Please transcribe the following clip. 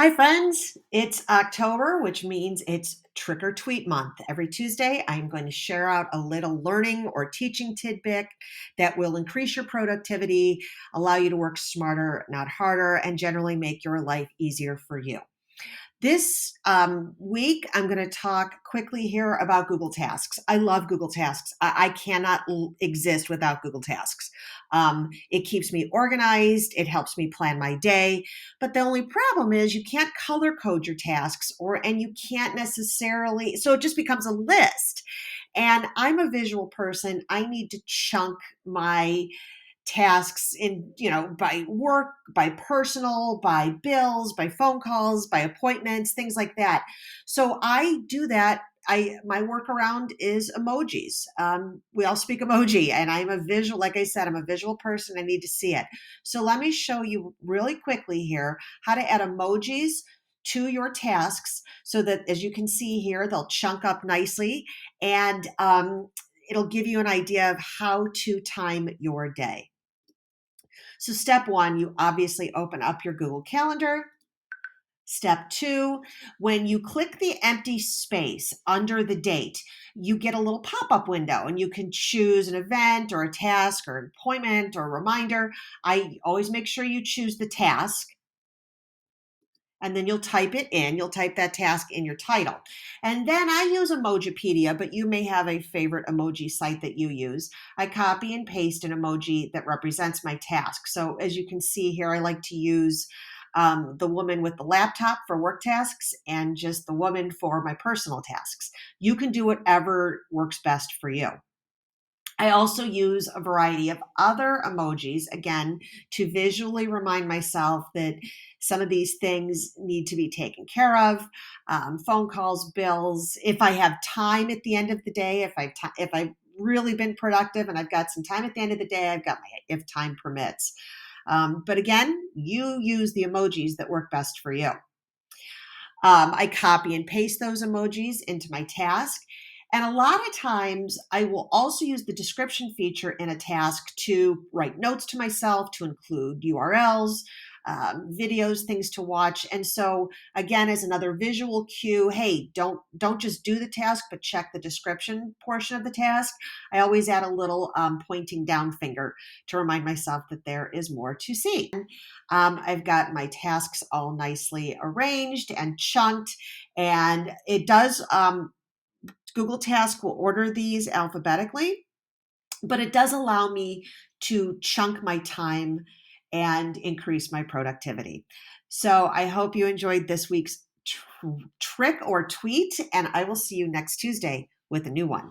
Hi, friends. It's October, which means it's Trick or Tweet Month. Every Tuesday, I'm going to share out a little learning or teaching tidbit that will increase your productivity, allow you to work smarter, not harder, and generally make your life easier for you. This week, I'm going to talk quickly here about Google Tasks. I love Google Tasks. I cannot exist without Google Tasks. It keeps me organized. It helps me plan my day. But the only problem is you can't color code your tasks, and you can't necessarily. So it just becomes a list. And I'm a visual person. I need to chunk my tasks in, by work, by personal, by bills, by phone calls, by appointments, things like that. So I do that. My workaround is emojis. We all speak emoji, and I'm a visual. Like I said, I'm a visual person. I need to see it. So let me show you really quickly here how to add emojis to your tasks, so that, as you can see here, they'll chunk up nicely, and it'll give you an idea of how to time your day. So step one, you obviously open up your Google Calendar. Step two, when you click the empty space under the date, you get a little pop-up window and you can choose an event or a task or an appointment or a reminder. I always make sure you choose the task, and then you'll type it in. You'll type that task in your title. And then I use Emojipedia, but you may have a favorite emoji site that you use. I copy and paste an emoji that represents my task. So as you can see here, I like to use the woman with the laptop for work tasks and just the woman for my personal tasks. You can do whatever works best for you. I also use a variety of other emojis, again, to visually remind myself that some of these things need to be taken care of. Phone calls, bills. If I have time at the end of the day, if I've really been productive and I've got some time at the end of the day, I've got my if time permits. But again, you use the emojis that work best for you. I copy and paste those emojis into my task. And a lot of times I will also use the description feature in a task to write notes to myself, to include URLs, videos, things to watch. And so again, as another visual cue, hey, don't just do the task, but check the description portion of the task. I always add a little pointing down finger to remind myself that there is more to see. I've got my tasks all nicely arranged and chunked, and it does, Google Task will order these alphabetically, but it does allow me to chunk my time and increase my productivity. So I hope you enjoyed this week's trick or tweet, and I will see you next Tuesday with a new one.